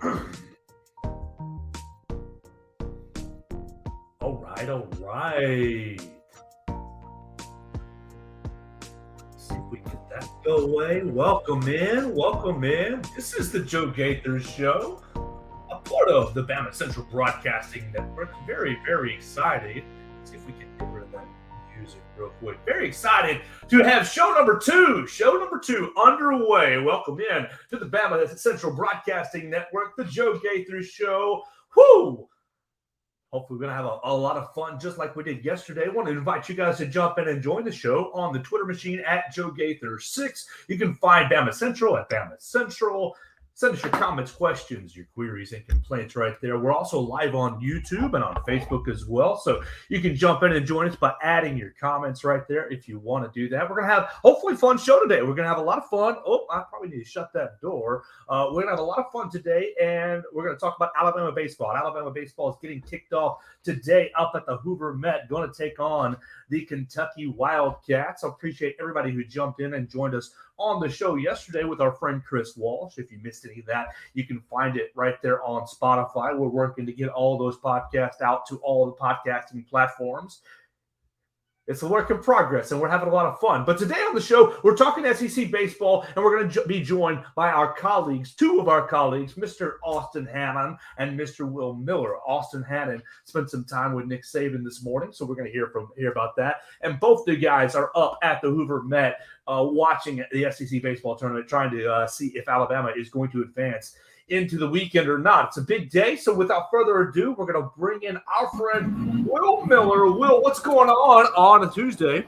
All right. See if we can get that go away. Welcome in. This is the Joe Gaither Show, a part of the Bama Central Broadcasting Network. Very, very excited. Let's see if we can get rid of that music real quick. Very excited to have show number two underway. Welcome in to the Bama Central Broadcasting Network, the Joe Gaither Show. Whoo! Hopefully, we're going to have a lot of fun just like we did yesterday. I want to invite you guys to jump in and join the show on the Twitter machine at Joe Gaither6. You can find Bama Central at Bama Central. Send us your comments, questions, your queries, and complaints right there. We're also live on YouTube and on Facebook as well. So you can jump in and join us by adding your comments right there if you want to do that. We're going to have hopefully fun show today. We're going to have a lot of fun. Oh, I probably need to shut that door. We're going to have a lot of fun today, and we're going to talk about Alabama baseball. Alabama baseball is getting kicked off today up at the Hoover Met, going to take on the Kentucky Wildcats. I appreciate everybody who jumped in and joined us on the show yesterday with our friend Chris Walsh. If you missed any of that, you can find it right there on Spotify. We're working to get all those podcasts out to all the podcasting platforms. It's a work in progress, and we're having a lot of fun. But today on the show, we're talking SEC baseball, and we're going to be joined by our colleagues, two of our colleagues, Mr. Austin Hannon and Mr. Will Miller. Austin Hannon spent some time with Nick Saban this morning, so we're going to hear about that. And both the guys are up at the Hoover Met watching the SEC baseball tournament, trying to see if Alabama is going to advance into the weekend or not. It's a big day, so without further ado, we're going to bring in our friend Will Miller. Will, what's going on a Tuesday?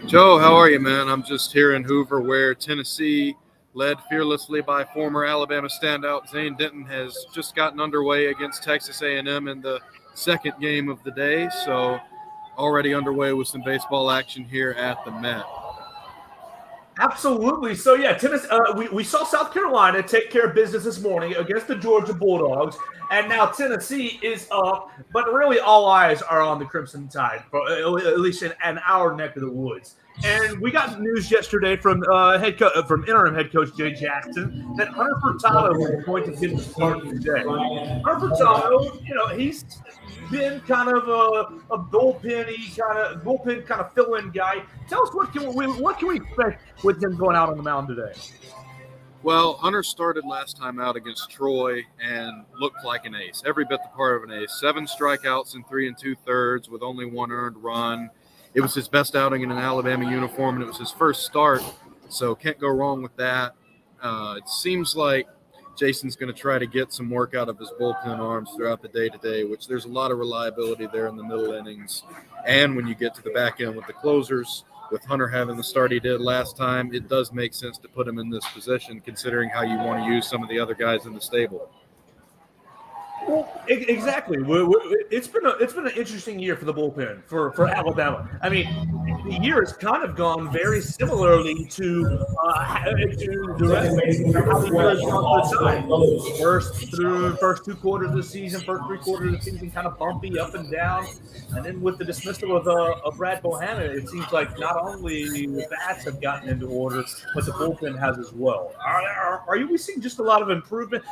Joe, how are you, man? I'm just here in Hoover where Tennessee, led fearlessly by former Alabama standout Zane Denton, has just gotten underway against Texas A&M in the second game of the day, so already underway with some baseball action here at the Met. Absolutely. So, yeah, Tennessee, we saw South Carolina take care of business this morning against the Georgia Bulldogs, and now Tennessee is up, but really all eyes are on the Crimson Tide, at least in our neck of the woods. And we got news yesterday from interim head coach Jay Jackson that Hunter Furtado was going to get the start today. Hunter Furtado, he's been kind of a bullpen kind of fill-in guy. Tell us what can we expect with him going out on the mound today? Well, Hunter started last time out against Troy and looked like an ace, every bit the part of an ace. 7 strikeouts in 3 2/3 with only 1 earned run. It was his best outing in an Alabama uniform, and it was his first start, so can't go wrong with that. It seems like Jason's going to try to get some work out of his bullpen arms throughout the day today, which there's a lot of reliability there in the middle innings. And when you get to the back end with the closers, with Hunter having the start he did last time, it does make sense to put him in this position, considering how you want to use some of the other guys in the stable. Well, exactly. It's been an interesting year for the bullpen for Alabama. I mean, the year has kind of gone very similarly to the rest of how the year has gone for the side. First 2 quarters of the season, first 3 quarters of the season, kind of bumpy up and down, and then with the dismissal of Brad Bohannon, it seems like not only the bats have gotten into order, but the bullpen has as well. Are we seeing just a lot of improvement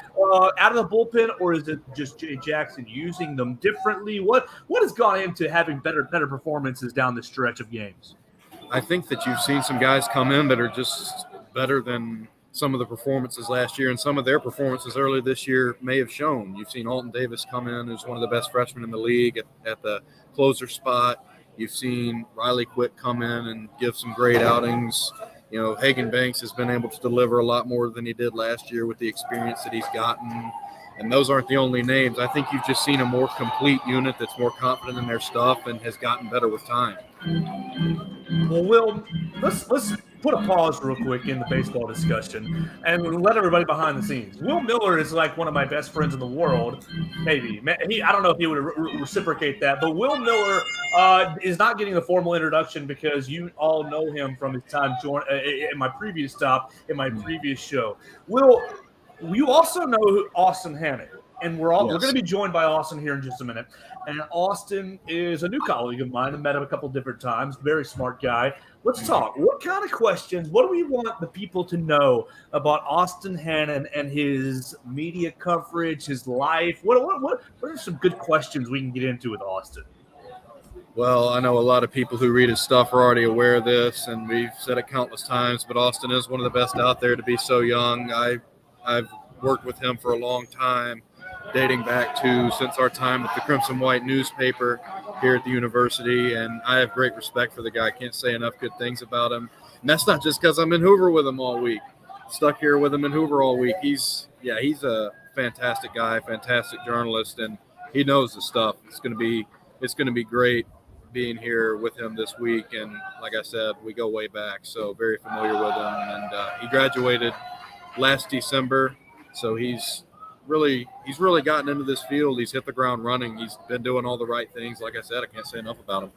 out of the bullpen, or is it just Jay Jackson using them differently? What has gone into having better performances down the stretch of games? I think that you've seen some guys come in that are just better than some of the performances last year, and some of their performances earlier this year may have shown. You've seen Alton Davis come in, who's one of the best freshmen in the league at the closer spot. You've seen Riley Quick come in and give some great outings. Hagan Banks has been able to deliver a lot more than he did last year with the experience that he's gotten. And those aren't the only names. I think you've just seen a more complete unit that's more confident in their stuff and has gotten better with time. Well, Will, let's put a pause real quick in the baseball discussion and let everybody behind the scenes. Will Miller is like one of my best friends in the world. Maybe. I don't know if he would reciprocate that, but Will Miller is not getting the formal introduction because you all know him from his time in my previous show. Will, you also know Austin Hannon. And we're going to be joined by Austin here in just a minute. And Austin is a new colleague of mine. I met him a couple different times. Very smart guy. Let's talk. What kind of questions? What do we want the people to know about Austin Hannon and his media coverage, his life? What are some good questions we can get into with Austin? Well, I know a lot of people who read his stuff are already aware of this, and we've said it countless times, but Austin is one of the best out there to be so young. I've worked with him for a long time, dating back to since our time with the Crimson White newspaper here at the university, and I have great respect for the guy. I can't say enough good things about him. And that's not just because I'm in Hoover with him all week. Stuck here with him in Hoover all week. He's a fantastic guy, fantastic journalist, and he knows the stuff. It's going to be great being here with him this week. And like I said, we go way back, so very familiar with him. And he graduated last December, so he's really gotten into this field. He's hit the ground running. He's been doing all the right things. Like I said, I can't say enough about him.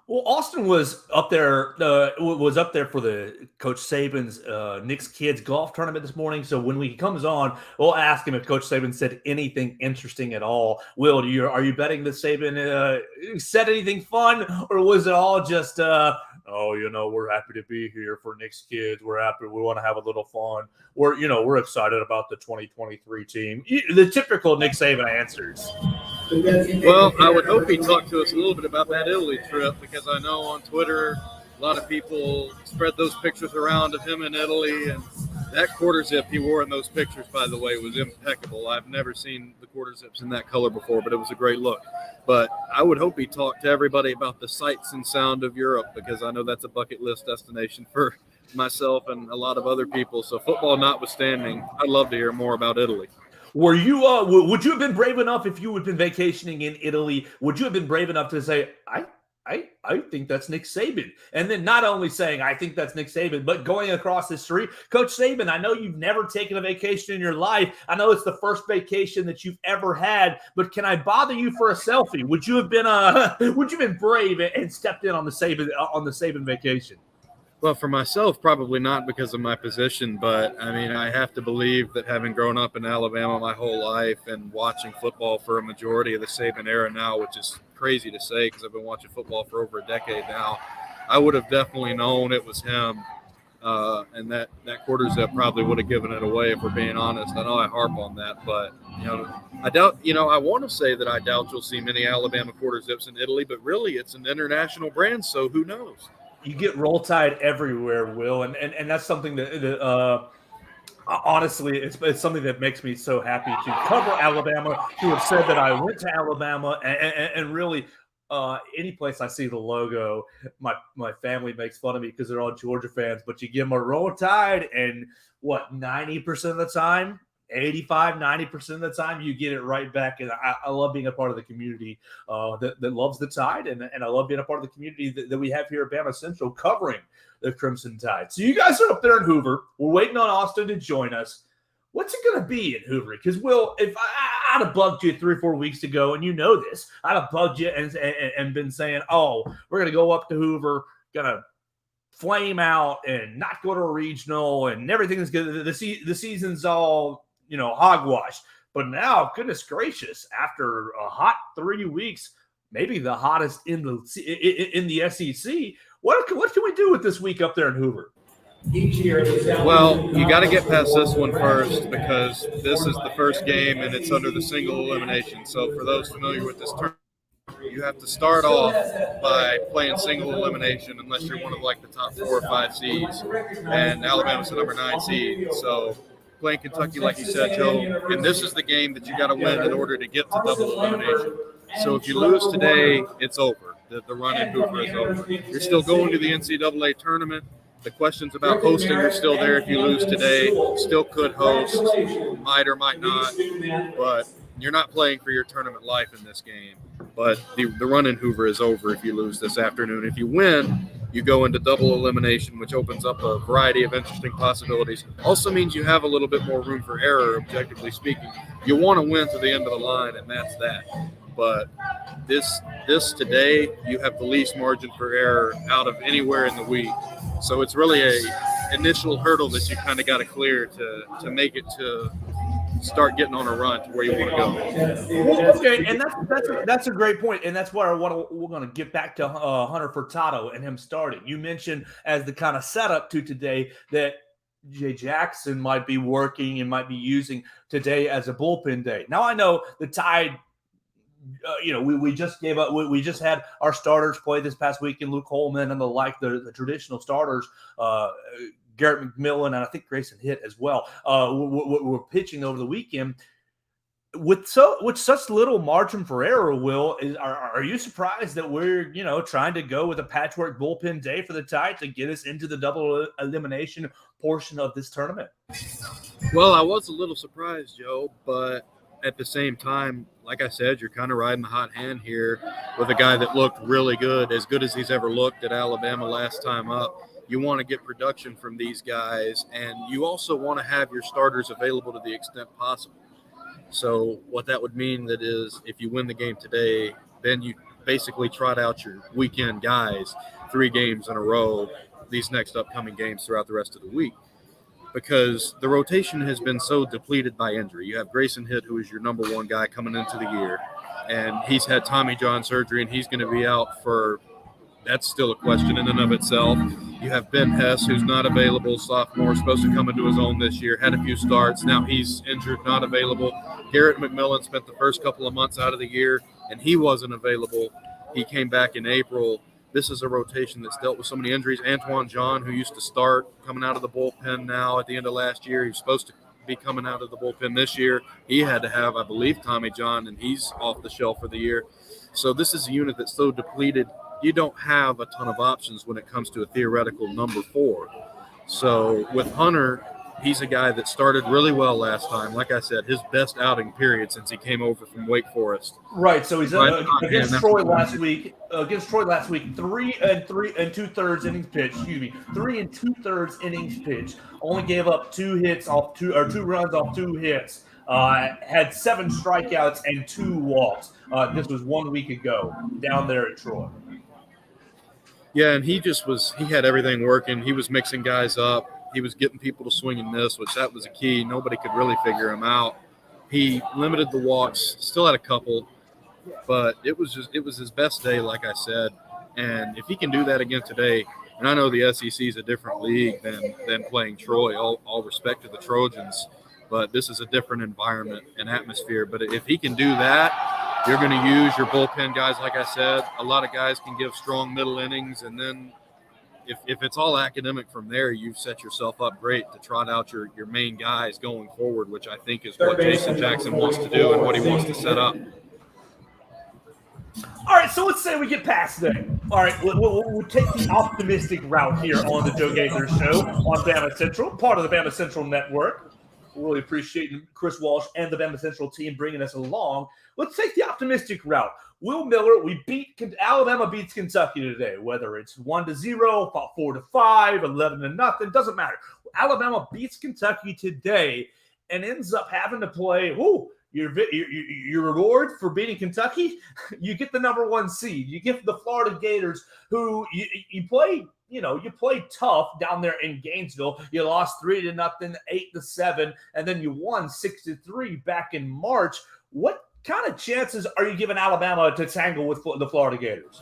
Well, Austin was up there for the Coach Saban's Knicks Kids golf tournament this morning. So when he comes on, we'll ask him if Coach Saban said anything interesting at all. Will, are you betting that Saban said anything fun, or was it all just we're happy to be here for Knicks Kids. We're happy. We want to have a little fun. We're excited about the 2023 team. The typical Nick Saban answers. Well, I would hope he talked to us a little bit about that Italy trip, because I know on Twitter a lot of people spread those pictures around of him in Italy, and that quarter zip he wore in those pictures, by the way, was impeccable. I've never seen the quarter zips in that color before, but it was a great look. But I would hope he talked to everybody about the sights and sound of Europe, because I know that's a bucket list destination for myself and a lot of other people. So football notwithstanding, I'd love to hear more about Italy. Were you? Would you have been brave enough if you had been vacationing in Italy? Would you have been brave enough to say, I think that's Nick Saban, and then not only saying I think that's Nick Saban, but going across the street, Coach Saban, I know you've never taken a vacation in your life. I know it's the first vacation that you've ever had, but can I bother you for a selfie? Would you have been brave and stepped in on the Saban vacation? Well, for myself, probably not because of my position, but I mean, I have to believe that having grown up in Alabama my whole life and watching football for a majority of the Saban era now, which is crazy to say because I've been watching football for over a decade now, I would have definitely known it was him. And that quarter zip probably would have given it away, if we're being honest. I know I harp on that, but I doubt, I want to say that I doubt you'll see many Alabama quarter zips in Italy, but really it's an international brand, so who knows? You get Roll Tide everywhere, Will, and that's something that honestly, it's something that makes me so happy to cover Alabama, to have said that I went to Alabama, and really any place I see the logo, my family makes fun of me because they're all Georgia fans, but you give them a Roll Tide, and 90% of the time, 85-90% of the time, you get it right back. And I love being a part of the community that loves the Tide, and I love being a part of the community that we have here at Bama Central covering the Crimson Tide. So you guys are up there in Hoover. We're waiting on Austin to join us. What's it going to be in Hoover? Because, Will, if I'd have bugged you 3 or 4 weeks ago, and you know this, I'd have bugged you and been saying, oh, we're going to go up to Hoover, going to flame out and not go to a regional, and everything's good. The season's all hogwash. But now, goodness gracious, after a hot 3 weeks, maybe the hottest in the SEC, what can we do with this week up there in Hoover? Well, you got to get past this one first, because this is the first game and it's under the single elimination. So for those familiar with this tournament, you have to start off by playing single elimination unless you're one of the top 4 or 5 seeds. And Alabama's the number 9 seed. So playing Kentucky, like you said, Joe, and this is the game that you got to win in order to get to double elimination. So if you lose today, it's over. The run in Hoover is over. You're still going to the NCAA tournament. The questions about hosting are still there. If you lose today, still could host, might or might not, but you're not playing for your tournament life in this game. But the run in Hoover is over if you lose this afternoon. If you win, you go into double elimination, which opens up a variety of interesting possibilities. Also means you have a little bit more room for error, objectively speaking. You want to win to the end of the line, and that's that. But this today, you have the least margin for error out of anywhere in the week. So it's really a initial hurdle that you kind of got to clear to make it to start getting on a run to where you want to go. Well, okay, and that's a great point, and that's where we're going to get back to Hunter Furtado and him starting. You mentioned as the kind of setup to today that Jay Jackson might be working and might be using today as a bullpen day. Now I know the Tide. We just gave up. We just had our starters play this past weekend. Luke Holman and the traditional starters. Garrett McMillan and I think Grayson Hitt as well. We're pitching over the weekend with such little margin for error. Are you surprised that we're trying to go with a patchwork bullpen day for the Tide to get us into the double elimination portion of this tournament? Well, I was a little surprised, Joe, but at the same time, like I said, you're kind of riding the hot hand here with a guy that looked really good as he's ever looked at Alabama last time up. You want to get production from these guys, and you also want to have your starters available to the extent possible. So what that would mean that is if you win the game today, then you basically trot out your weekend guys 3 games in a row, these next upcoming games throughout the rest of the week. Because the rotation has been so depleted by injury. You have Grayson Hitt, who is your number 1 guy coming into the year, and he's had Tommy John surgery, and he's going to be out for – that's still a question in and of itself. You have Ben Hess, who's not available, sophomore, supposed to come into his own this year, had a few starts. Now he's injured, not available. Garrett McMillan spent the first couple of months out of the year, and he wasn't available. He came back in April. This is a rotation that's dealt with so many injuries. Antoine John, who used to start, coming out of the bullpen now at the end of last year. He was supposed to be coming out of the bullpen this year. He had to have, I believe, Tommy John, and he's off the shelf for the year. So this is a unit that's so depleted, you don't have a ton of options when it comes to a theoretical number 4. So with Hunter, he's a guy that started really well last time. Like I said, his best outing period since he came over from Wake Forest. Right. So he's against Troy last week. 3 and 2/3 innings pitched. 3 and 2/3 innings pitched. Only gave up 2 hits off 2 runs off 2 hits. Had 7 strikeouts and 2 walks. This was 1 week ago down there at Troy. Yeah, and he had everything working. He was mixing guys up. He was getting people to swing and miss, which that was a key. Nobody could really figure him out. He limited the walks, still had a couple, but it was his best day, like I said. And if he can do that again today, and I know the SEC is a different league than playing Troy, all respect to the Trojans, but this is a different environment and atmosphere. But if he can do that, you're going to use your bullpen guys, like I said. A lot of guys can give strong middle innings, and then if it's all academic from there, you've set yourself up great to trot out your main guys going forward, which I think is what Jason Jackson wants to do and what he wants to set up. All right, so let's say we get past that. All right, we'll take the optimistic route here on the Joe Gaither Show on Bama Central, part of the Bama Central Network. Really appreciating Chris Walsh and the Bama Central team bringing us along. Let's take the optimistic route. Will Miller, Alabama beats Kentucky today, whether it's 1-0, 4-5, 11-0, doesn't matter. Alabama beats Kentucky today and ends up having to play. Your reward for beating Kentucky, you get the number 1 seed. You get the Florida Gators, who you play. You played tough down there in Gainesville. You lost 3-0, 8-7, and then you won 6-3 back in March. What kind of chances are you giving Alabama to tangle with the Florida Gators?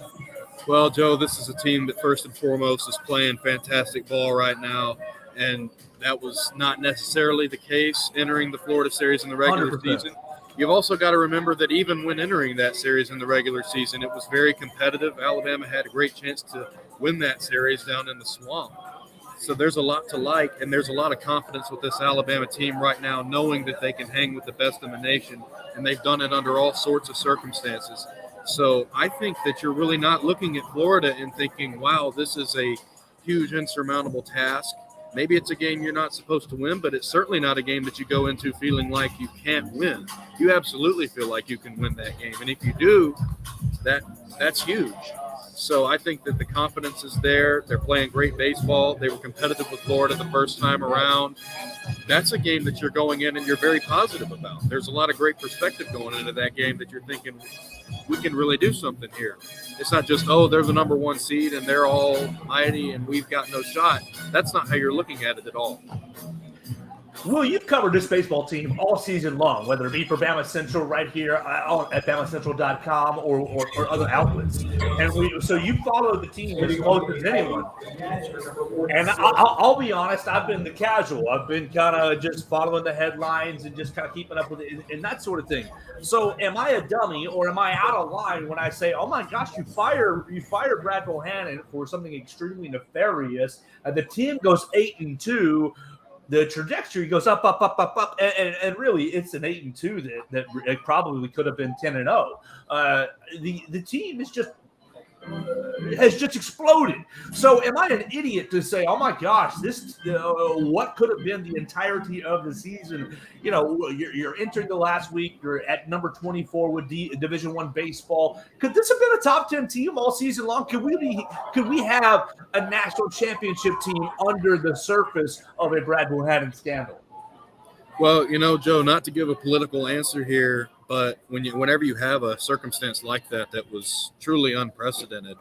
Well, Joe, this is a team that first and foremost is playing fantastic ball right now, and that was not necessarily the case entering the Florida series in the regular 100%. Season. You've also got to remember that even when entering that series in the regular season, it was very competitive. Alabama had a great chance to win that series down in the swamp. So there's a lot to like, and there's a lot of confidence with this Alabama team right now, knowing that they can hang with the best in the nation, and they've done it under all sorts of circumstances. So I think that you're really not looking at Florida and thinking, wow, this is a huge insurmountable task. Maybe it's a game you're not supposed to win, but it's certainly not a game that you go into feeling like you can't win. You absolutely feel like you can win that game. And if you do, that's huge. So I think that the confidence is there. They're playing great baseball. They were competitive with Florida the first time around. That's a game that you're going in and you're very positive about. There's a lot of great perspective going into that game that you're thinking, we can really do something here. It's not just, they're the number 1 seed and they're all mighty and we've got no shot. That's not how you're looking at it at all. Well, you've covered this baseball team all season long, whether it be for Bama Central right here at BamaCentral.com or other outlets. And so you follow the team as close as anyone. And I'll be honest, I've been the casual. I've been kind of just following the headlines and just kind of keeping up with it and that sort of thing. So am I a dummy or am I out of line when I say, oh my gosh, you fired Brad Bohannon for something extremely nefarious, and the team goes 8-2. The trajectory goes up, and really, it's an 8-2 that it probably could have been 10-0. The team is has just exploded. So, am I an idiot to say, "Oh my gosh, this what could have been the entirety of the season?" You know, you're entering the last week. You're at number 24 with Division I baseball. Could this have been a top 10 team all season long? Could we have a national championship team under the surface of a Brad Bohannon scandal? Well, Joe, not to give a political answer here, but whenever you have a circumstance like that was truly unprecedented,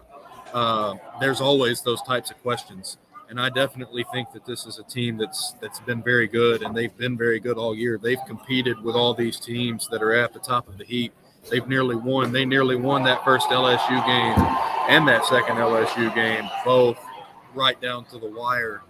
there's always those types of questions. And I definitely think that this is a team that's been very good, and they've been very good all year. They've competed with all these teams that are at the top of the heap. They nearly won that first LSU game and that second LSU game, both right down to the wire.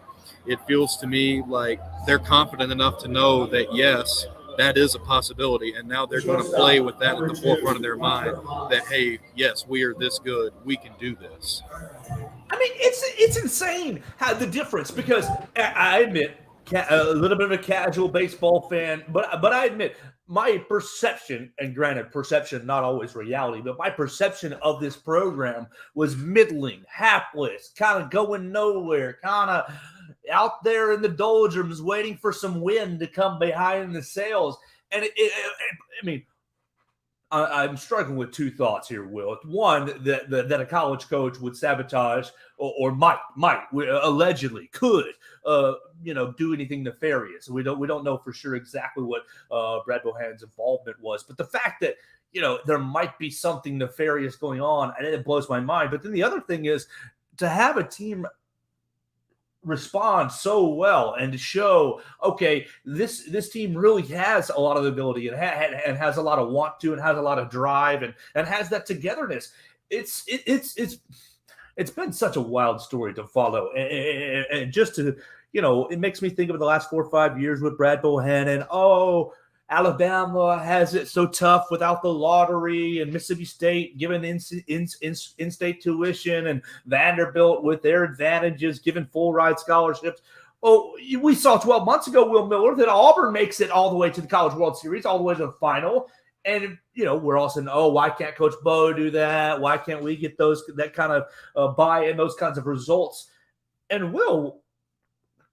It feels to me like they're confident enough to know that, yes, that is a possibility. And now they're going to play with that at the forefront of their mind that, hey, yes, we are this good. We can do this. I mean, it's insane how the difference, because I admit a little bit of a casual baseball fan, but I admit my perception, and granted, perception, not always reality, but my perception of this program was middling, hapless, kind of going nowhere, kind of out there in the doldrums waiting for some wind to come behind the sails. And I mean, I'm struggling with two thoughts here, Will. One, that a college coach would sabotage or might allegedly could do anything nefarious. We don't know for sure exactly what Brad Bohannon's involvement was, but the fact that there might be something nefarious going on, and it blows my mind. But then the other thing is to have a team respond so well and to show, okay, this team really has a lot of ability and has a lot of want to and has a lot of drive and has that togetherness. It's been such a wild story to follow, and just to it makes me think of the last 4 or 5 years with Brad Bohannon. Oh, Alabama has it so tough without the lottery, and Mississippi State giving in-state tuition, and Vanderbilt with their advantages giving full ride scholarships. Oh, we saw 12 months ago, Will Miller, that Auburn makes it all the way to the College World Series, all the way to the final. And, we're all saying, oh, why can't Coach Bo do that? Why can't we get that kind of buy-in, those kinds of results? And Will,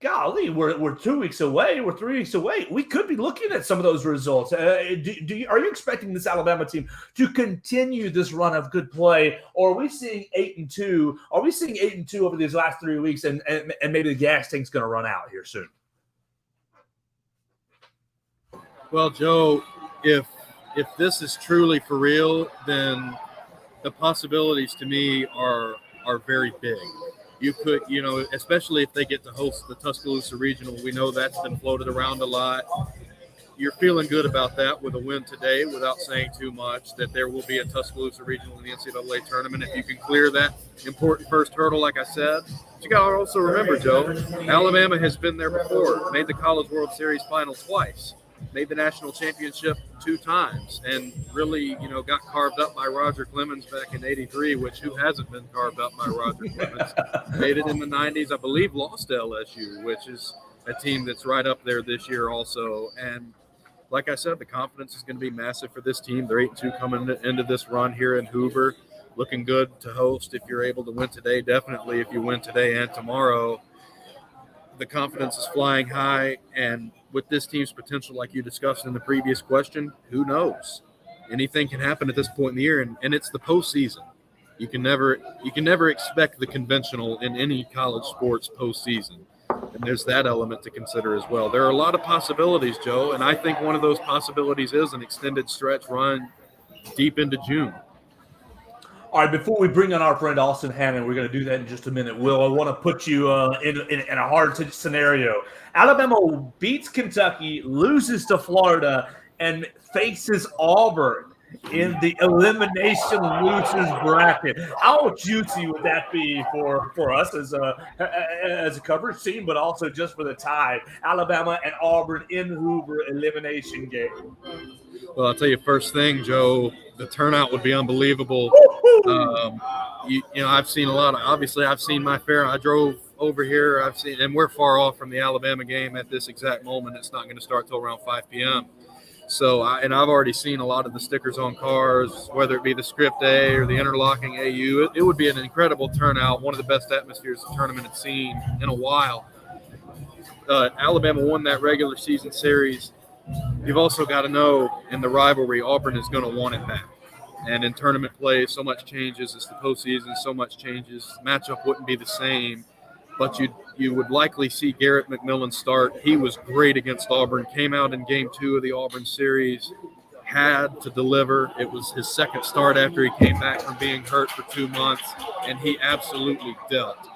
golly, we're 2 weeks away. We're 3 weeks away. We could be looking at some of those results. Are you expecting this Alabama team to continue this run of good play, or are we seeing 8-2? Are we seeing 8-2 over these last 3 weeks, and maybe the gas tank's going to run out here soon? Well, Joe, if this is truly for real, then the possibilities to me are very big. You could, especially if they get to host the Tuscaloosa Regional, we know that's been floated around a lot. You're feeling good about that with a win today without saying too much, that there will be a Tuscaloosa Regional in the NCAA tournament. If you can clear that important first hurdle, like I said. But you got to also remember, Joe, Alabama has been there before, made the College World Series final twice, made the national championship 2 times, and really, got carved up by Roger Clemens back in '83, which who hasn't been carved up by Roger Clemens? Made it in the '90s, I believe, lost to LSU, which is a team that's right up there this year also. And like I said, the confidence is going to be massive for this team. They're 8-2 coming into this run here in Hoover, looking good to host if you're able to win today. Definitely if you win today and tomorrow. The confidence is flying high, and with this team's potential, like you discussed in the previous question, who knows? Anything can happen at this point in the year, and it's the postseason. You can never expect the conventional in any college sports postseason, and there's that element to consider as well. There are a lot of possibilities, Joe, and I think one of those possibilities is an extended stretch run deep into June. All right, before we bring on our friend Austin Hannon, we're going to do that in just a minute. Will, I want to put you in a hard scenario. Alabama beats Kentucky, loses to Florida, and faces Auburn in the elimination losers bracket. How juicy would that be for us as a coverage team, but also just for the Tide? Alabama and Auburn in Hoover elimination game. Well, I'll tell you first thing, Joe, the turnout would be unbelievable. I've seen a lot of, obviously I've seen my fair. I drove over here. And we're far off from the Alabama game at this exact moment. It's not going to start till around 5 p.m. So, I've already seen a lot of the stickers on cars, whether it be the Script A or the interlocking AU. It would be an incredible turnout, one of the best atmospheres the tournament had seen in a while. Alabama won that regular season series. You've also got to know in the rivalry, Auburn is going to want it back. And in tournament play, so much changes. It's the postseason, so much changes. Matchup wouldn't be the same. But you would likely see Garrett McMillan start. He was great against Auburn, came out in game 2 of the Auburn series, had to deliver. It was his second start after he came back from being hurt for 2 months, and he absolutely dealt.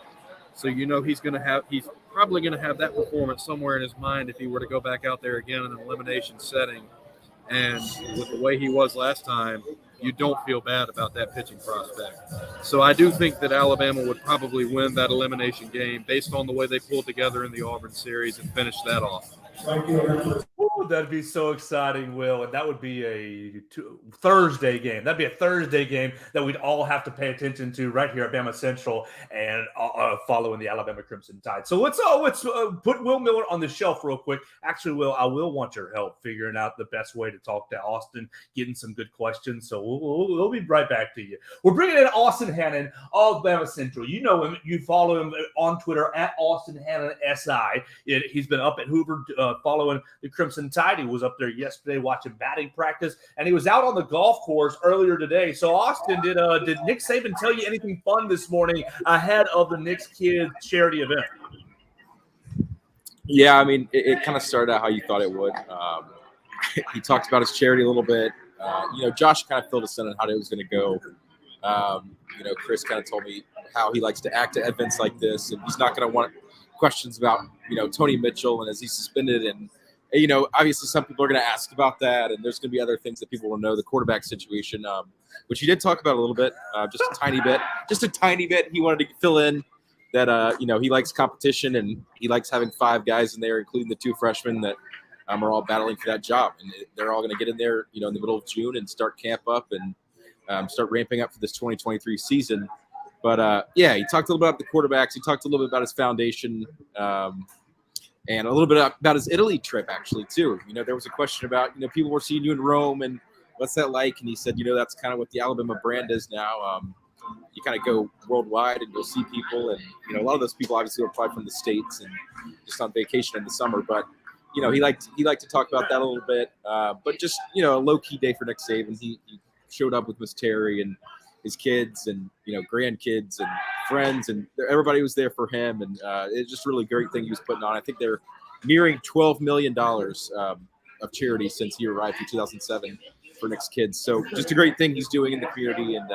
So he's probably going to have that performance somewhere in his mind if he were to go back out there again in an elimination setting. And with the way he was last time, you don't feel bad about that pitching prospect. So I do think that Alabama would probably win that elimination game based on the way they pulled together in the Auburn series and finish that off. Ooh, that'd be so exciting, Will. And that would be a Thursday game. That'd be a Thursday game that we'd all have to pay attention to right here at Bama Central and following the Alabama Crimson Tide. So let's put Will Miller on the shelf real quick. Actually, Will, I will want your help figuring out the best way to talk to Austin, getting some good questions. So we'll be right back to you. We're bringing in Austin Hannon of Bama Central. You know him. You follow him on Twitter at Austin Hannon SI. He's been up at Hoover following the Crimson Tide. He was up there yesterday watching batting practice, and he was out on the golf course earlier today. So, Austin, did Nick Saban tell you anything fun this morning ahead of the Knicks Kids charity event? Yeah, I mean, it kind of started out how you thought it would. He talked about his charity a little bit. Josh kind of filled us in on how it was going to go. Chris kind of told me how he likes to act at events like this, and he's not going to want questions about, Tony Mitchell and is he suspended, and obviously some people are going to ask about that, and there's going to be other things that people will know, the quarterback situation, which he did talk about a little bit, just a tiny bit. He wanted to fill in that he likes competition and he likes having 5 guys in there, including the 2 freshmen that are all battling for that job, and they're all going to get in there in the middle of June and start camp up and start ramping up for this 2023 season. But, he talked a little bit about the quarterbacks. He talked a little bit about his foundation and a little bit about his Italy trip, actually, too. There was a question about, people were seeing you in Rome and what's that like? And he said, that's kind of what the Alabama brand is now. You kind of go worldwide and you'll see people. And, a lot of those people obviously are probably from the States and just on vacation in the summer. But, he liked to talk about that a little bit. But just, a low-key day for Nick Saban. He showed up with Miss Terry and his kids and grandkids and friends, and everybody was there for him, and it's just a really great thing he was putting on. I think they're nearing $12 million of charity since he arrived in 2007 for Nick's kids. So just a great thing he's doing in the community, and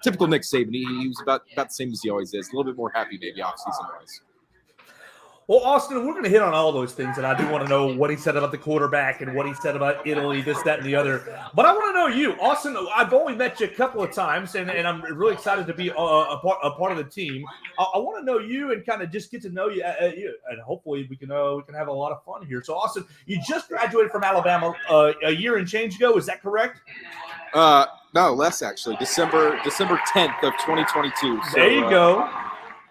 typical Nick Saban. He was about the same as he always is, a little bit more happy maybe off season wise. Well, Austin, we're going to hit on all those things, and I do want to know what he said about the quarterback and what he said about Italy, this, that, and the other. But I want to know you, Austin. I've only met you a couple of times, and I'm really excited to be a part of the team. I want to know you and kind of just get to know you, and hopefully we can have a lot of fun here. So, Austin, you just graduated from Alabama a year and change ago. Is that correct? No, less actually. December 10th of 2022. So, there you go.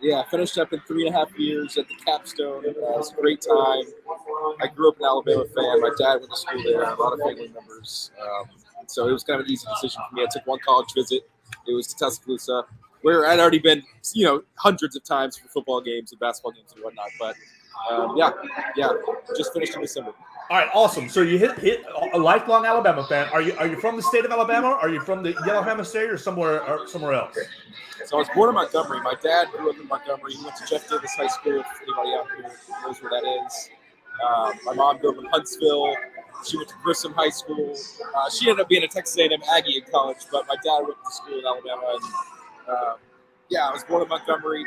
Yeah, I finished up in 3.5 years at the Capstone. It was a great time. I grew up an Alabama fan. My dad went to school there, a lot of family members. So it was kind of an easy decision for me. I took one college visit. It was to Tuscaloosa, where I'd already been, hundreds of times for football games and basketball games and whatnot. But just finished in December. All right, awesome. So you hit a lifelong Alabama fan. Are you from the state of Alabama? Are you from the Yellowhammer State or somewhere else? So I was born in Montgomery. My dad grew up in Montgomery. He went to Jeff Davis High School. If anybody out here knows where that is. My mom grew up in Huntsville. She went to Grissom High School. She ended up being a Texas A&M Aggie in college, but my dad went to school in Alabama. And I was born in Montgomery.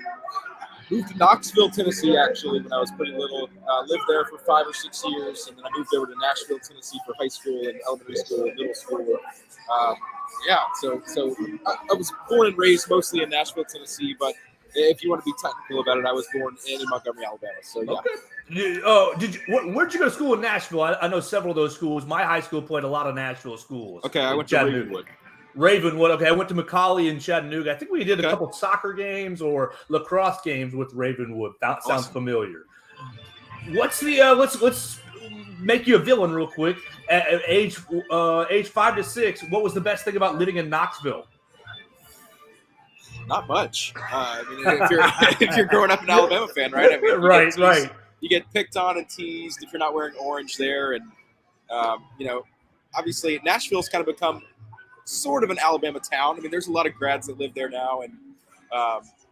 Moved to Knoxville, Tennessee, actually, when I was pretty little. Lived there for 5 or 6 years, and then I moved over to Nashville, Tennessee for high school and elementary school and middle school. So I was born and raised mostly in Nashville, Tennessee, but if you want to be technical about it, I was born in Montgomery, Alabama. So, yeah. Okay. Where'd you go to school in Nashville? I know several of those schools. My high school played a lot of Nashville schools. Okay, I went to Ravenwood. Ravenwood. Okay, I went to McCallie in Chattanooga. I think we did a couple soccer games or lacrosse games with Ravenwood. That sounds familiar. What's the let's make you a villain real quick. At age 5 to 6, what was the best thing about living in Knoxville? Not much. I mean, if you're growing up an Alabama fan, right? I mean, right. You get picked on and teased if you're not wearing orange there, and obviously Nashville's kind of become sort of an Alabama town. I mean, there's a lot of grads that live there now, and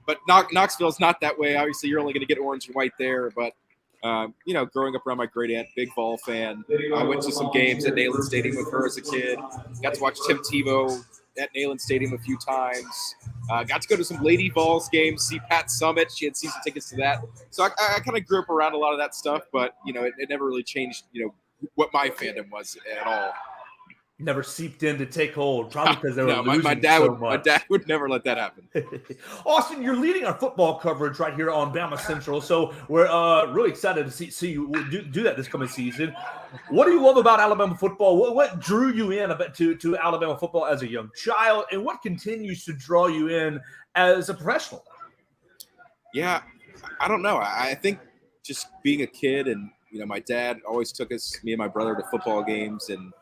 but Knoxville's not that way. Obviously, you're only going to get orange and white there. But growing up around my great aunt, big Vol fan, I went to some games at Neyland Stadium with her as a kid. Got to watch Tim Tebow at Neyland Stadium a few times. Got to go to some Lady Vols games, see Pat Summit. She had season tickets to that. So I kind of grew up around a lot of that stuff, but it never really changed what my fandom was at all. Never seeped in to take hold, probably because they were losing my dad so would, much. My dad would never let that happen. Austin, you're leading our football coverage right here on Bama Central, so we're really excited to see you do that this coming season. What do you love about Alabama football? What drew you in to Alabama football as a young child, and what continues to draw you in as a professional? Yeah, I don't know. I think just being a kid, and my dad always took me and my brother to football games, and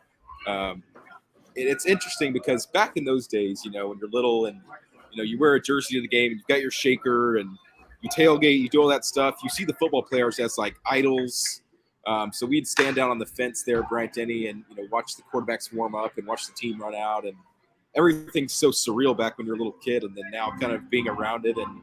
it's interesting because back in those days, when you're little and you wear a jersey to the game, you've got your shaker and you tailgate, you do all that stuff. You see the football players as like idols. So we'd stand down on the fence there at Bryant Denny and watch the quarterbacks warm up and watch the team run out, and everything's so surreal back when you're a little kid. And then now kind of being around it and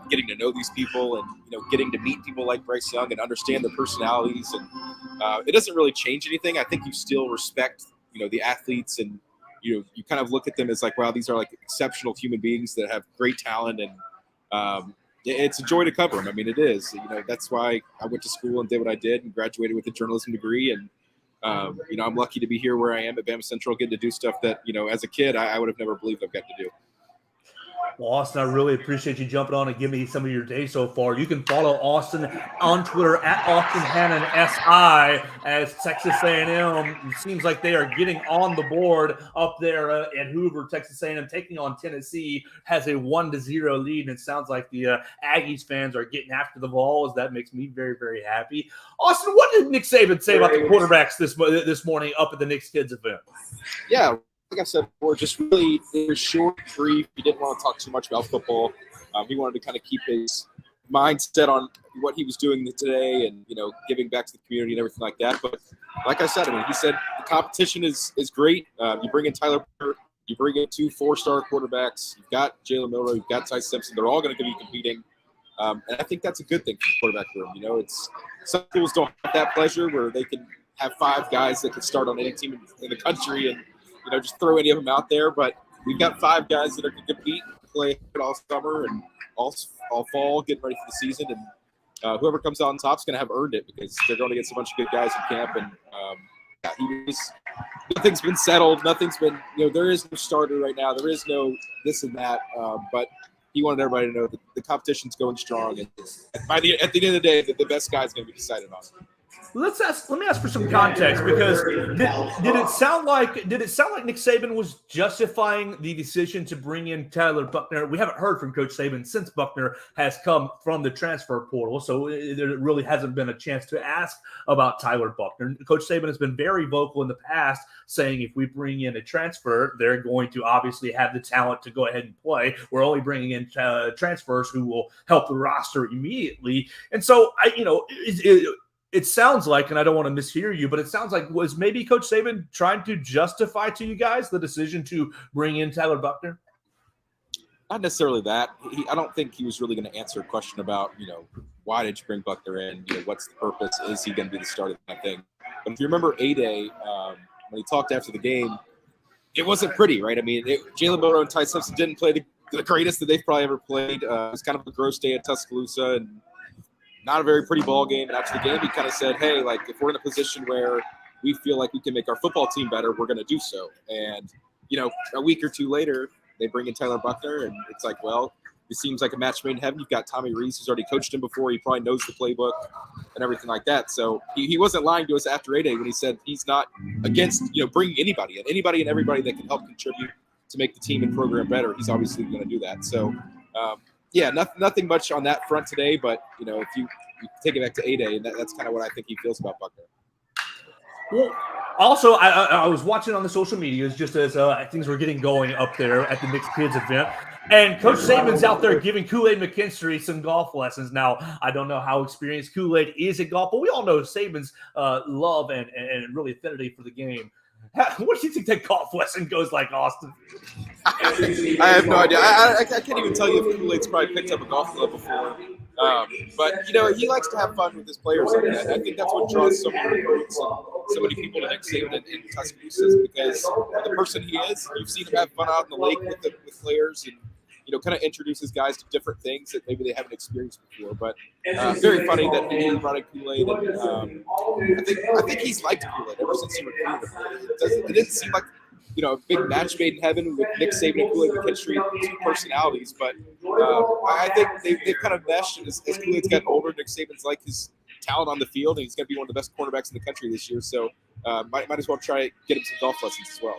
getting to know these people and getting to meet people like Bryce Young and understand their personalities, and it doesn't really change anything. I think you still respect the athletes, and you kind of look at them as like, wow, these are like exceptional human beings that have great talent, and it's a joy to cover them. I mean, it is. That's why I went to school and did what I did and graduated with a journalism degree, and I'm lucky to be here where I am at Bama Central, getting to do stuff that as a kid I would have never believed I've got to do. Well, Austin, I really appreciate you jumping on and giving me some of your day so far. You can follow Austin on Twitter at Austin Hannon SI as Texas A&M. It seems like they are getting on the board up there at Hoover. Texas A&M taking on Tennessee has a 1-0 lead, and it sounds like the Aggies fans are getting after the Vols. That makes me very, very happy. Austin, what did Nick Saban say about the quarterbacks this morning up at the Knicks Kids event? Yeah. Like I said before, just really it was short, brief. He didn't want to talk too much about football. He wanted to kind of keep his mindset on what he was doing today and, giving back to the community and everything like that. But like I said, he said the competition is great. You bring in Tyler Perry, you bring in 2 4-star quarterbacks. You've got Jalen Milroe, you've got Ty Simpson. They're all going to be competing. And I think that's a good thing for the quarterback room. It's some schools don't have that pleasure where they can have 5 guys that can start on any team in the country and just throw any of them out there. But we've got 5 guys that are going to compete, play all summer and all fall, getting ready for the season. And whoever comes out on top is going to have earned it because they're going to get a bunch of good guys in camp. And nothing's been settled. Nothing's been, there is no starter right now. There is no this and that. But he wanted everybody to know that the competition's going strong. And at the end of the day, the best guy is going to be decided on. Let me ask for some context, because did it sound like Nick Saban was justifying the decision to bring in Tyler Buchner? We haven't heard from Coach Saban since Buchner has come from the transfer portal, so there really hasn't been a chance to ask about Tyler Buchner. Coach Saban has been very vocal in the past, saying if we bring in a transfer, they're going to obviously have the talent to go ahead and play. We're only bringing in transfers who will help the roster immediately, and so it sounds like, and I don't want to mishear you, but it sounds like, was maybe Coach Saban trying to justify to you guys the decision to bring in Tyler Buchner? Not necessarily that. I don't think he was really going to answer a question about, why did you bring Buchner in? What's the purpose? Is he going to be the starter? Kind of thing. But if you remember A-Day, when he talked after the game, it wasn't pretty, right? I mean, Jalen Milroe and Ty Simpson didn't play the greatest that they've probably ever played. It was kind of a gross day at Tuscaloosa and not a very pretty ball game. And after the game, he kind of said, hey, like, if we're in a position where we feel like we can make our football team better, we're going to do so. And, you know, a week or two later, they bring in Tyler Buckner, and it's like, well, it seems like a match made in heaven. You've got Tommy Reese, who's already coached him before. He probably knows the playbook and everything like that. So he wasn't lying to us after A-Day when he said he's not against, you know, bringing anybody and everybody that can help contribute to make the team and program better. He's obviously going to do that. So, yeah, nothing much on that front today. But, you know, if you take it back to A-Day, and that's kind of what I think he feels about Buckner. Well, also, I was watching on the social medias just as things were getting going up there at the Mixed Kids event. And Coach Saban's out there giving Kool-Aid McKinstry some golf lessons. Now, I don't know how experienced Kool-Aid is at golf, but we all know Saban's love and really affinity for the game. What do you think that golf lesson goes like, Austin? I have no idea. I can't even tell you if Kool-Aid's probably picked up a golf club before. But, you know, he likes to have fun with his players. I think that's what draws so many recruits and so many people to Nick Saban in Tuscaloosa, because the person he is, you've seen him have fun out in the lake with players and, you know, kind of introduces guys to different things that maybe they haven't experienced before. But very funny that he brought in Kool-Aid. And I think he's liked Kool-Aid ever since he recruited him. It didn't seem like, you know, a big match made in heaven with Nick Saban and Kool-Aid McKinstry, two personalities. But I think they've kind of meshed. As Kool-Aid's gotten older, Nick Saban's like his talent on the field, and he's going to be one of the best cornerbacks in the country this year. So might as well try to get him some golf lessons as well.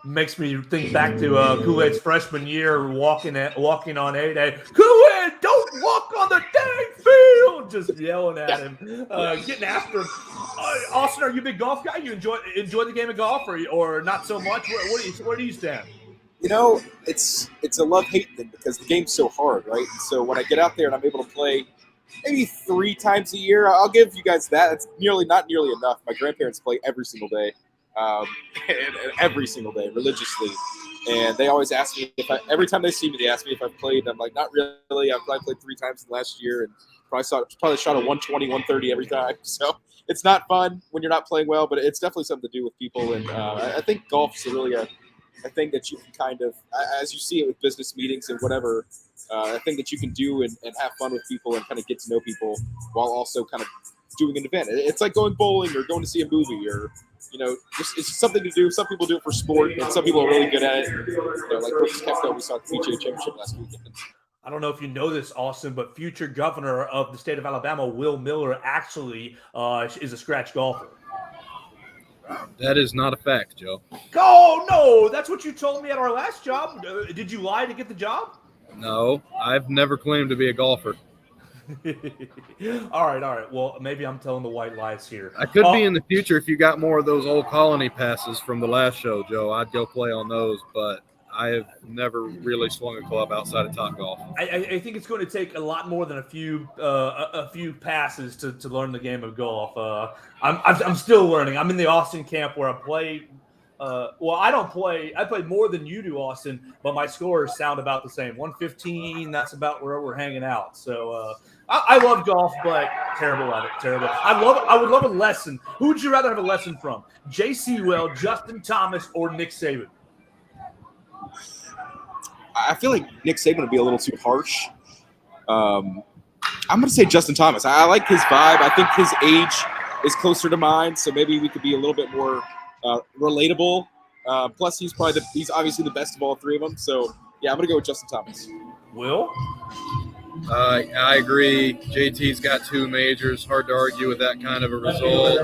Makes me think back to Kool-Aid's freshman year, walking on A-Day. Kool-Aid, don't walk on the dang field! Just yelling at him, getting after him. Austin, are you a big golf guy? You enjoy the game of golf, or not so much? Where do you stand? You know, it's a love-hate thing because the game's so hard, right? And so when I get out there and I'm able to play maybe 3 times a year, I'll give you guys that. It's not nearly enough. My grandparents play every single day, every single day, religiously. And they always ask me every time they see me, they ask me if I've played. I'm like, not really. I've probably played 3 times in the last year, and probably shot a 120, 130 every time. So it's not fun when you're not playing well, but it's definitely something to do with people. And I think golf's really a thing that you can kind of, as you see it with business meetings and whatever, a thing that you can do and have fun with people and kind of get to know people while also kind of doing an event. It's like going bowling or going to see a movie, or, you know, it's something to do. Some people do it for sport, and some people are really good at it. You know, like Brooks Koepka, we saw at the PGA Championship last weekend. I don't know if you know this, Austin, but future governor of the state of Alabama, Will Miller, actually is a scratch golfer. That is not a fact, Joe. Oh, no, that's what you told me at our last job. Did you lie to get the job? No, I've never claimed to be a golfer. All right. Well, maybe I'm telling the white lies here. I could be in the future if you got more of those old colony passes from the last show, Joe. I'd go play on those, but I have never really swung a club outside of Topgolf. I think it's going to take a lot more than a few passes to learn the game of golf. I'm still learning. I'm in the Austin camp where I play. I don't play. I play more than you do, Austin, but my scores sound about the same. 115. That's about where we're hanging out. So I love golf, but terrible at it. Terrible. I would love a lesson. Who would you rather have a lesson from? Jay Sewell, Justin Thomas, or Nick Saban? I feel like Nick Saban would be a little too harsh. I'm going to say Justin Thomas. I like his vibe. I think his age is closer to mine, so maybe we could be a little bit more relatable. Plus, he's obviously the best of all 3 of them. So, yeah, I'm going to go with Justin Thomas. Will? I agree. JT's got 2 majors. Hard to argue with that kind of a result.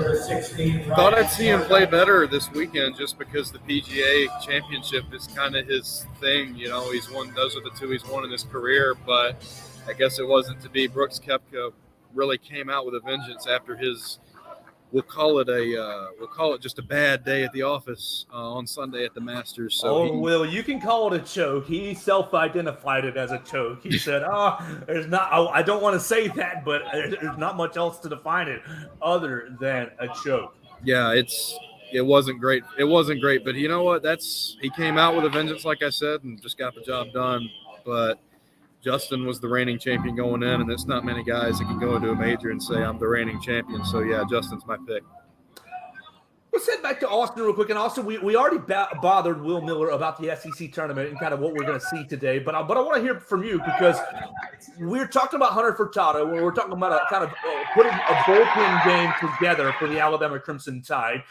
Thought I'd see him play better this weekend just because the PGA Championship is kind of his thing. You know, he's won. Those are the 2 he's won in his career. But I guess it wasn't to be. Brooks Koepka really came out with a vengeance after his. We'll call it just a bad day at the office on Sunday at the Masters. So Will, you can call it a choke. He self-identified it as a choke. He said, there's not. I don't want to say that, but there's not much else to define it other than a choke. Yeah, it wasn't great. It wasn't great, but you know what? He came out with a vengeance, like I said, and just got the job done. But Justin was the reigning champion going in, and there's not many guys that can go into a major and say I'm the reigning champion. So, yeah, Justin's my pick. Let's head back to Austin real quick. And Austin, we already bothered Will Miller about the SEC tournament and kind of what we're going to see today. But I want to hear from you because we're talking about Hunter Furtado. We're talking about a kind of putting a bullpen game together for the Alabama Crimson Tide.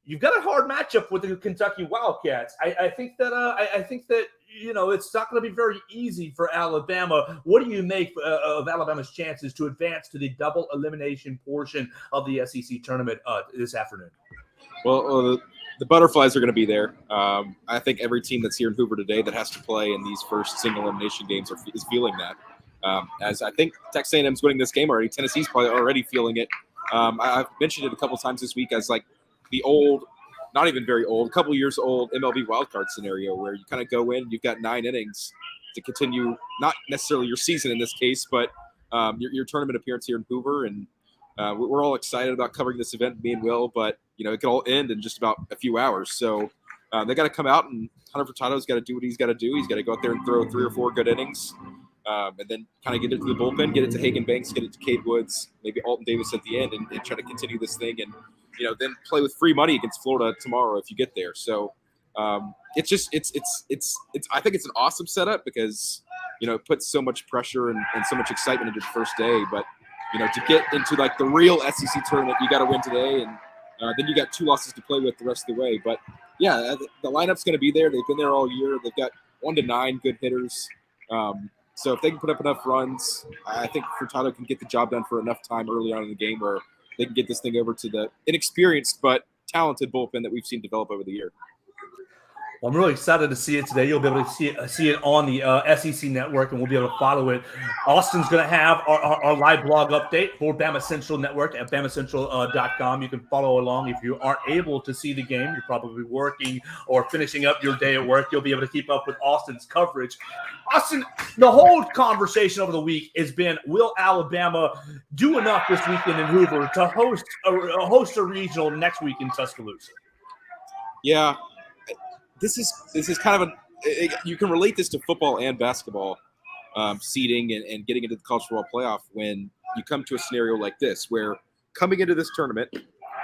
You've got a hard matchup with the Kentucky Wildcats. I think that it's not going to be very easy for Alabama. What do you make of Alabama's chances to advance to the double elimination portion of the SEC tournament this afternoon? Well, the Butterflies are going to be there. I think every team that's here in Hoover today that has to play in these first single elimination games is feeling that. As I think Texas A&M's winning this game already, Tennessee's probably already feeling it. I've mentioned it a couple times this week as like the old, not even very old, a couple years old MLB wildcard scenario where you kind of go in, you've got 9 innings to continue, not necessarily your season in this case, but your tournament appearance here in Hoover. And we're all excited about covering this event, me and Will, but it could all end in just about a few hours. So they got to come out, and Hunter Furtado's got to do what he's got to do. He's got to go out there and throw 3 or 4 good innings, and then kind of get it to the bullpen, get it to Hagen Banks, get it to Cade Woods, maybe Alton Davis at the end, and try to continue this thing, and then play with free money against Florida tomorrow if you get there. So it's I think it's an awesome setup because it puts so much pressure and so much excitement into the first day, but to get into like the real SEC tournament, you got to win today, and then you got 2 losses to play with the rest of the way. But yeah, the lineup's going to be there. They've been there all year. They've got 1 to 9 good hitters. So if they can put up enough runs, I think Furtado can get the job done for enough time early on in the game where they can get this thing over to the inexperienced but talented bullpen that we've seen develop over the year. Well, I'm really excited to see it today. You'll be able to see it on the SEC Network, and we'll be able to follow it. Austin's going to have our live blog update for Bama Central Network at BamaCentral.com. You can follow along. If you aren't able to see the game, you're probably working or finishing up your day at work, you'll be able to keep up with Austin's coverage. Austin, the whole conversation over the week has been, will Alabama do enough this weekend in Hoover to host a regional next week in Tuscaloosa? Yeah. This is kind of you can relate this to football and basketball seeding and getting into the college football playoff when you come to a scenario like this where coming into this tournament,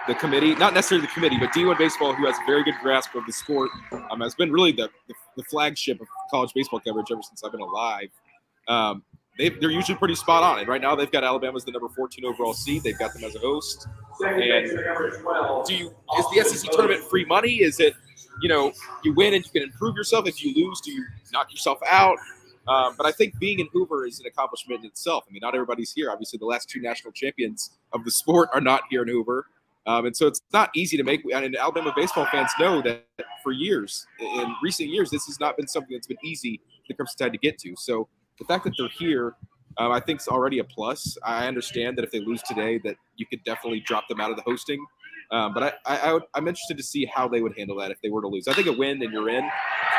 the committee, not necessarily the committee, but D1 Baseball, who has a very good grasp of the sport, has been really the flagship of college baseball coverage ever since I've been alive. They're usually pretty spot on. And right now they've got Alabama as the number 14 overall seed. They've got them as a host. And is the SEC tournament free money? Is it, you win and you can improve yourself? If you lose, do you knock yourself out? But I think being in Hoover is an accomplishment in itself. I mean, not everybody's here. Obviously, the last 2 national champions of the sport are not here in Hoover. And so it's not easy to make. And Alabama baseball fans know that for years, in recent years, this has not been something that's been easy for the Crimson Tide to get to. So the fact that they're here, I think is already a plus. I understand that if they lose today, that you could definitely drop them out of the hosting. But I'm interested to see how they would handle that if they were to lose. I think a win, then you're in.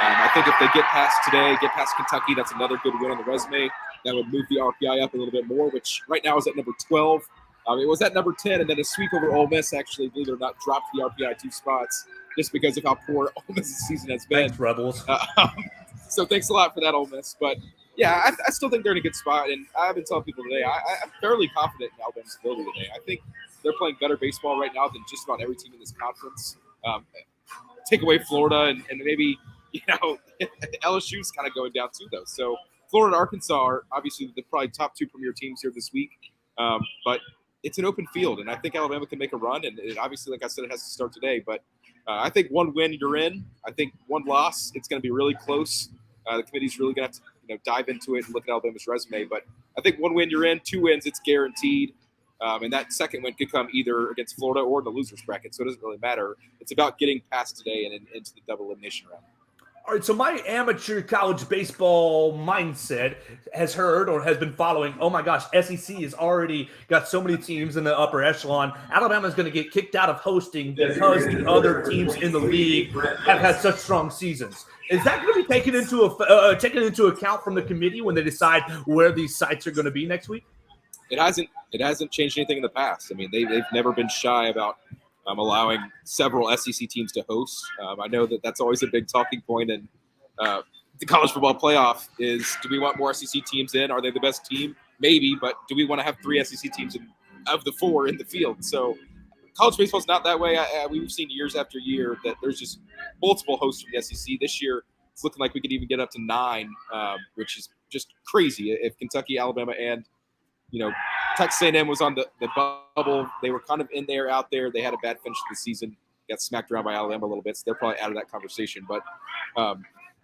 I think if they get past today, get past Kentucky, that's another good win on the resume. That would move the RPI up a little bit more, which right now is at number 12. It was at number 10, and then a sweep over Ole Miss actually, believe it or not, dropped the RPI 2 spots just because of how poor Ole Miss's season has been. Thanks, Rebels. So thanks a lot for that, Ole Miss. But yeah, I still think they're in a good spot, and I've been telling people today, I'm fairly confident in Alabama's ability today. I think they're playing better baseball right now than just about every team in this conference. Take away Florida and maybe, LSU's kind of going down too, though. So Florida and Arkansas are obviously the probably top 2 premier teams here this week. But it's an open field, and I think Alabama can make a run. And obviously, like I said, it has to start today. But I think 1 win, you're in. I think 1 loss, it's going to be really close. The committee's really going to have to dive into it and look at Alabama's resume. But I think 1 win, you're in. 2 wins, it's guaranteed. And that second win could come either against Florida or in the loser's bracket, so it doesn't really matter. It's about getting past today and into the double elimination round. All right, so my amateur college baseball mindset has heard or has been following, oh my gosh, SEC has already got so many teams in the upper echelon. Alabama's going to get kicked out of hosting because the other teams in the league have had such strong seasons. Is that going to be taken into account from the committee when they decide where these sites are going to be next week? It hasn't changed anything in the past. I mean, they've never been shy about allowing several SEC teams to host. I know that's always a big talking point in the college football playoff is, do we want more SEC teams in? Are they the best team? Maybe, but do we want to have 3 SEC teams of the 4 in the field? So college baseball is not that way. We've seen years after year that there's just multiple hosts from the SEC. This year, it's looking like we could even get up to 9, which is just crazy. If Kentucky, Alabama, and Texas A&M was on the bubble, they were kind of in there, out there. They had a bad finish to the season, got smacked around by Alabama a little bit, so they're probably out of that conversation. But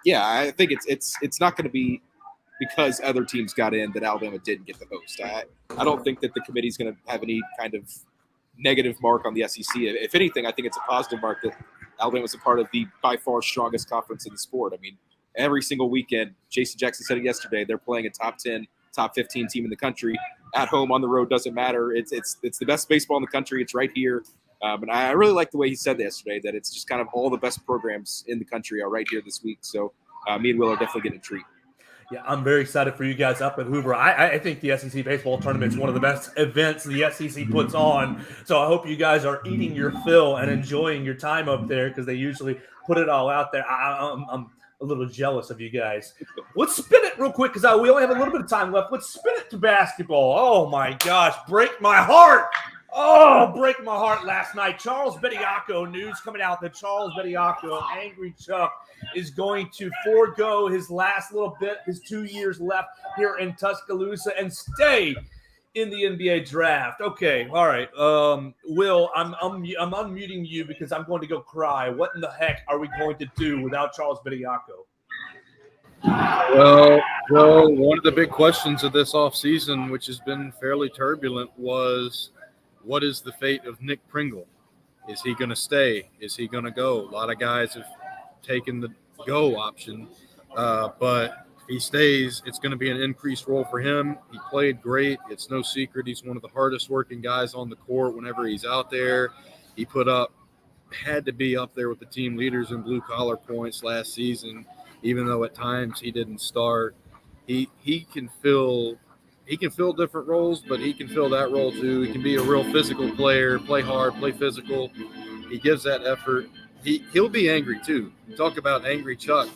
yeah, I think it's not going to be because other teams got in that Alabama didn't get the host. I don't think that the committee's going to have any kind of negative mark on the SEC. If anything, I think it's a positive mark that Alabama's a part of the by far strongest conference in the sport. I mean, every single weekend, Jason Jackson said it yesterday, they're playing a top 10, top 15 team in the country. At home, on the road, doesn't matter. It's the best baseball in the country. It's right here. And I really like the way he said that yesterday, that it's just kind of all the best programs in the country are right here this week. So me and Will are definitely getting a treat. Yeah, I'm very excited for you guys up at Hoover. I think the SEC baseball tournament is one of the best events the SEC puts on. So I hope you guys are eating your fill and enjoying your time up there, because they usually put it all out there. I'm a little jealous of you guys. Let's spin it real quick, because we only have a little bit of time left. Let's spin it to basketball. Oh, my gosh. Break my heart. Oh, break my heart last night. Charles Bediako, news coming out that Charles Bediako, Angry Chuck, is going to forego his last little bit, his 2 years left here in Tuscaloosa, and stay in the NBA draft. Okay, all right. Will, I'm unmuting you because I'm going to go cry. What in the heck are we going to do without Charles Bediako? Well, one of the big questions of this offseason, which has been fairly turbulent, was what is the fate of Nick Pringle? Is he going to stay? Is he going to go? A lot of guys have taken the go option, but if he stays, it's going to be an increased role for him. He played great. It's no secret he's one of the hardest working guys on the court whenever he's out there. He had to be up there with the team leaders in blue-collar points last season, even though at times he didn't start. He can fill different roles, but he can fill that role too. He can be a real physical player, play hard, play physical. He gives that effort. He'll be angry too. You talk about angry Chuck.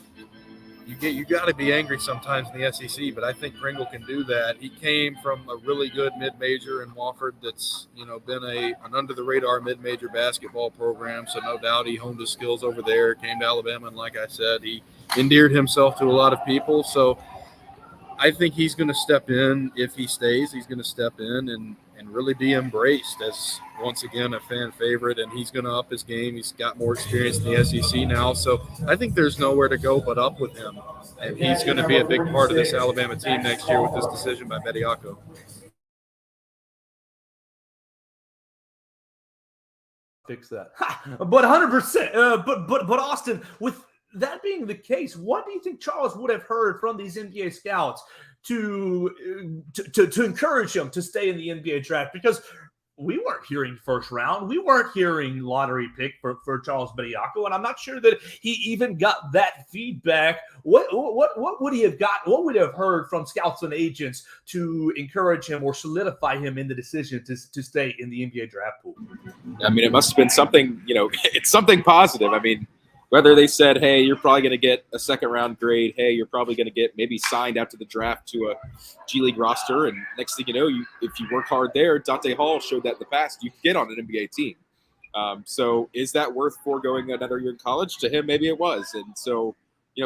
You got to be angry sometimes in the SEC, but I think Pringle can do that. He came from a really good mid-major in Wofford that's been an under-the-radar mid-major basketball program, so no doubt he honed his skills over there, came to Alabama, and like I said, he endeared himself to a lot of people. So I think he's going to step in. If he stays, he's going to step in and really be embraced as, once again, a fan favorite, and he's going to up his game. He's got more experience in the SEC now, so I think there's nowhere to go but up with him, and he's going to be a big part of this Alabama team next year with this decision by Bediako. Fix that. But 100%. But Austin, with that being the case, what do you think Charles would have heard from these NBA scouts to encourage him to stay in the NBA draft? Because we weren't hearing first round. We weren't hearing lottery pick for Charles Bediako, and I'm not sure that he even got that feedback. What would he have got? What would he have heard from scouts and agents to encourage him or solidify him in the decision to stay in the NBA draft pool? I mean, it must have been something, it's something positive. I mean, whether they said, hey, you're probably going to get a second-round grade, hey, you're probably going to get maybe signed after the draft to a G League roster, and next thing you know, if you work hard there, Dante Hall showed that in the past, you can get on an NBA team. So is that worth foregoing another year in college? To him, maybe it was. And so,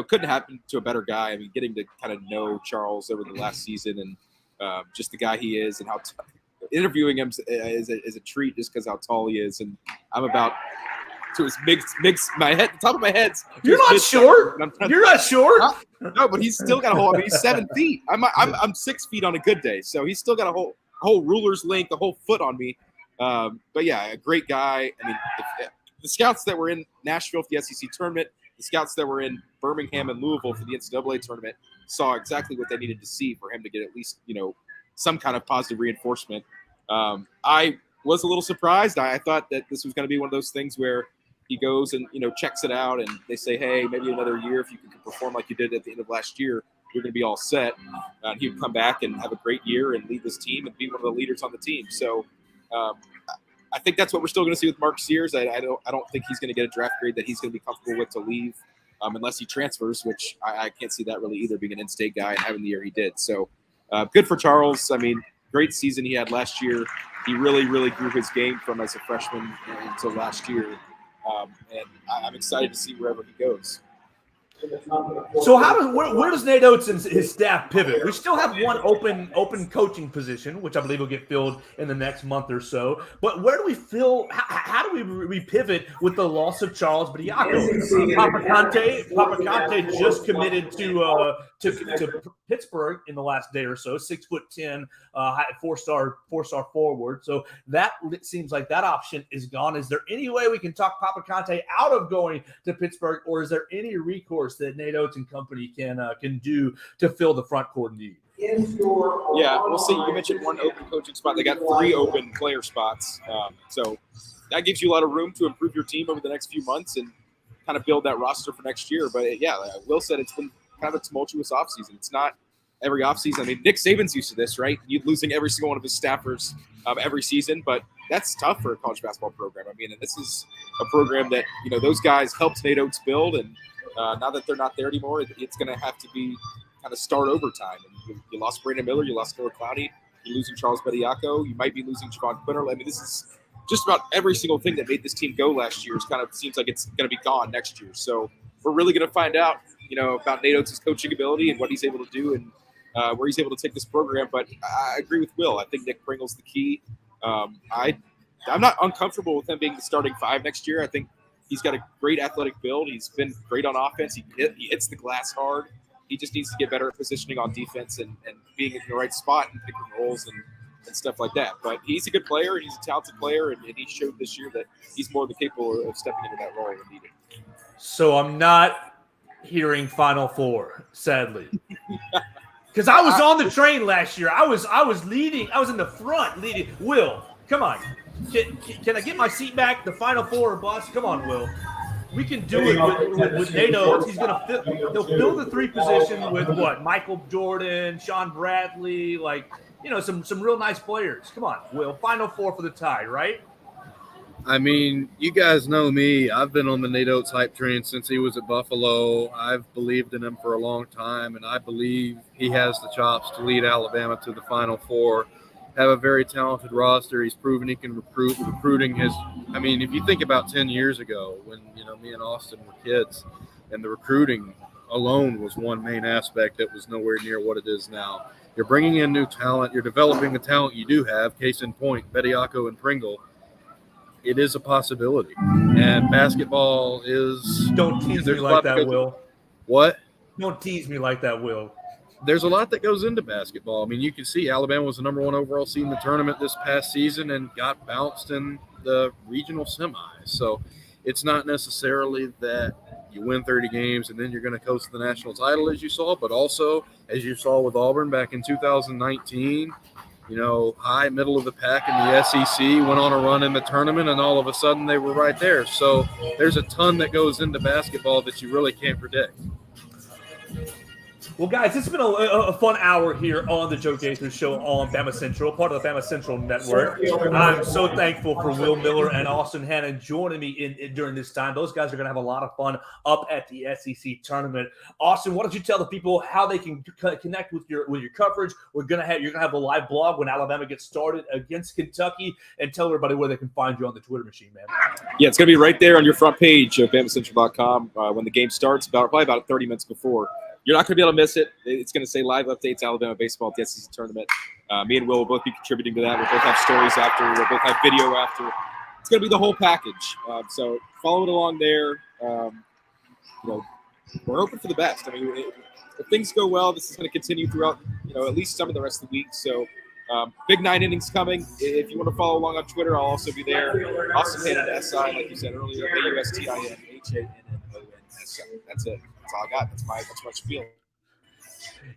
couldn't happen to a better guy. I mean, getting to kind of know Charles over the last season and just the guy he is and how interviewing him is a treat just because how tall he is. And I'm about – to his mix my head, the top of my head. You're not short. You're not short. No, but he's still got a whole. I mean, he's 7 feet. I'm 6 feet on a good day, so he's still got a whole ruler's length, a whole foot on me. But yeah, a great guy. I mean, the scouts that were in Nashville for the SEC tournament, the scouts that were in Birmingham and Louisville for the NCAA tournament saw exactly what they needed to see for him to get at least some kind of positive reinforcement. I was a little surprised. I thought that this was going to be one of those things where he goes and, checks it out, and they say, hey, maybe another year, if you can perform like you did at the end of last year, you're going to be all set. And he would come back and have a great year and lead this team and be one of the leaders on the team. So I think that's what we're still going to see with Mark Sears. I don't think he's going to get a draft grade that he's going to be comfortable with to leave unless he transfers, which I can't see that really either, being an in-state guy and having the year he did. So good for Charles. I mean, great season he had last year. he really, really grew his game from as a freshman until last year. And I'm excited to see wherever he goes. So where does Nate Oates and his staff pivot? We still have one open coaching position, which I believe will get filled in the next month or so. But where do we fill? How do we pivot with the loss of Charles Bediako? Papa Conte just committed to Pittsburgh in the last day or so. 6'10", four-star forward. So that seems like that option is gone. Is there any way we can talk Papa Conte out of going to Pittsburgh, or is there any recourse that Nate Oates and company can do to fill the front court need? Yeah, we'll see. You mentioned one open coaching spot. They got 3 open player spots. So that gives you a lot of room to improve your team over the next few months and kind of build that roster for next year. But yeah, Will said it's been kind of a tumultuous offseason. It's not every offseason. I mean, Nick Saban's used to this, right? You losing every single one of his staffers every season, but that's tough for a college basketball program. I mean, and this is a program that, those guys helped Nate Oates build, and now that they're not there anymore, it's going to have to be kind of start over time. And you lost Brandon Miller, you lost Noah Clowney, you're losing Charles Bediako, you might be losing Javon Quinterl. I mean, this is just about every single thing that made this team go last year. It kind of seems like it's going to be gone next year. So we're really going to find out, about Nate Oates' coaching ability and what he's able to do and where he's able to take this program. But I agree with Will. I think Nick Pringle's the key. I'm not uncomfortable with him being the starting 5 next year. I think he's got a great athletic build. He's been great on offense. He hits the glass hard. He just needs to get better at positioning on defense and being in the right spot and picking roles and stuff like that. But he's a good player. He's a talented player, and he showed this year that he's more than capable of stepping into that role when needed. So I'm not hearing Final Four, sadly. Because I was on the train last year. I was leading. I was in the front leading. Will, come on. Can I get my seat back? The Final Four or bust? Come on, Will. We can do it with Nate Oates. He's they'll fill the 3 position with what? Michael Jordan, Sean Bradley, some real nice players. Come on, Will. Final Four for the tie, right? I mean, you guys know me. I've been on the Nate Oates hype train since he was at Buffalo. I've believed in him for a long time, and I believe he has the chops to lead Alabama to the Final Four. Have a very talented roster. He's proven he can recruit. Recruiting his – I mean, if you think about 10 years ago when, me and Austin were kids, and the recruiting alone was one main aspect that was nowhere near what it is now. You're bringing in new talent. You're developing the talent you do have, case in point, Bediako and Pringle. It is a possibility. And basketball is – Don't tease me like that, Will. What? Don't tease me like that, Will. There's a lot that goes into basketball. I mean, you can see Alabama was the number 1 overall seed in the tournament this past season and got bounced in the regional semis. So it's not necessarily that you win 30 games and then you're going to coast the national title as you saw, but also as you saw with Auburn back in 2019, high middle of the pack in the SEC, went on a run in the tournament, and all of a sudden they were right there. So there's a ton that goes into basketball that you really can't predict. Well, guys, it's been a fun hour here on the Joe Gaither Show on Bama Central, part of the Bama Central Network. I'm so thankful for Will Miller and Austin Hannon joining me during this time. Those guys are going to have a lot of fun up at the SEC tournament. Austin, why don't you tell the people how they can connect with your coverage? You're going to have a live blog when Alabama gets started against Kentucky, and tell everybody where they can find you on the Twitter machine, man. Yeah, it's going to be right there on your front page of BamaCentral.com when the game starts, probably about 30 minutes before. You're not going to be able to miss it. It's going to say live updates, Alabama baseball at the SEC tournament. Me and Will will both be contributing to that. We'll both have stories after. We'll both have video after. It's going to be the whole package. So follow it along there. We're hoping for the best. I mean, if things go well, this is going to continue throughout, at least some of the rest of the week. So big 9 innings coming. If you want to follow along on Twitter, I'll also be there. Austin Hannon, SI, like you said earlier, AUSTINHANNONSI. That's it. That's all I got. That's my spiel.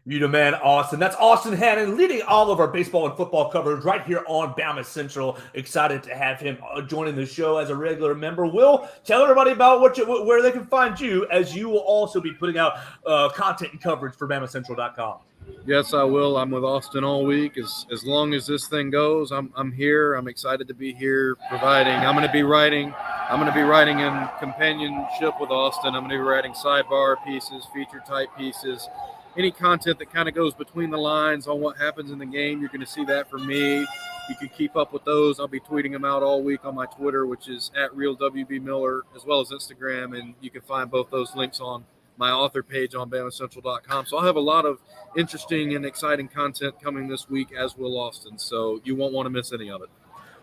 You the man, Austin. That's Austin Hannon leading all of our baseball and football coverage right here on Bama Central. Excited to have him joining the show as a regular member. Will, tell everybody about where they can find you, as you will also be putting out content and coverage for BamaCentral.com. Yes, I will. I'm with Austin all week. As long as this thing goes, I'm here. I'm excited to be here providing. I'm going to be writing in companionship with Austin. I'm going to be writing sidebar pieces, feature type pieces, any content that kind of goes between the lines on what happens in the game. You're going to see that from me. You can keep up with those. I'll be tweeting them out all week on my Twitter, which is @RealWBMiller, as well as Instagram. And you can find both those links on my author page on BamaCentral.com. So I'll have a lot of interesting and exciting content coming this week, as will Austin. So you won't want to miss any of it.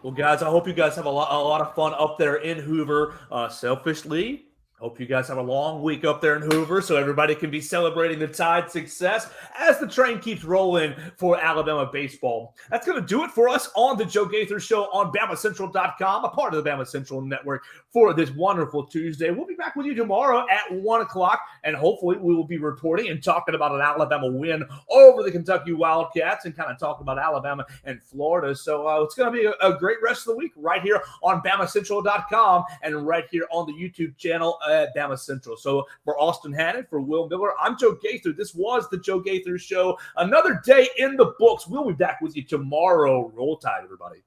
Well, guys, I hope you guys have a lot of fun up there in Hoover. Selfishly, hope you guys have a long week up there in Hoover so everybody can be celebrating the Tide's success as the train keeps rolling for Alabama baseball. That's going to do it for us on the Joe Gaither Show on BamaCentral.com, a part of the Bama Central Network, for this wonderful Tuesday. We'll be back with you tomorrow at 1 o'clock, and hopefully we will be reporting and talking about an Alabama win over the Kentucky Wildcats and kind of talking about Alabama and Florida. So it's going to be a great rest of the week right here on BamaCentral.com and right here on the YouTube channel at Bama Central. So for Austin Hannon, for Will Miller, I'm Joe Gaither. This was the Joe Gaither Show. Another day in the books. We'll be back with you tomorrow. Roll Tide, everybody.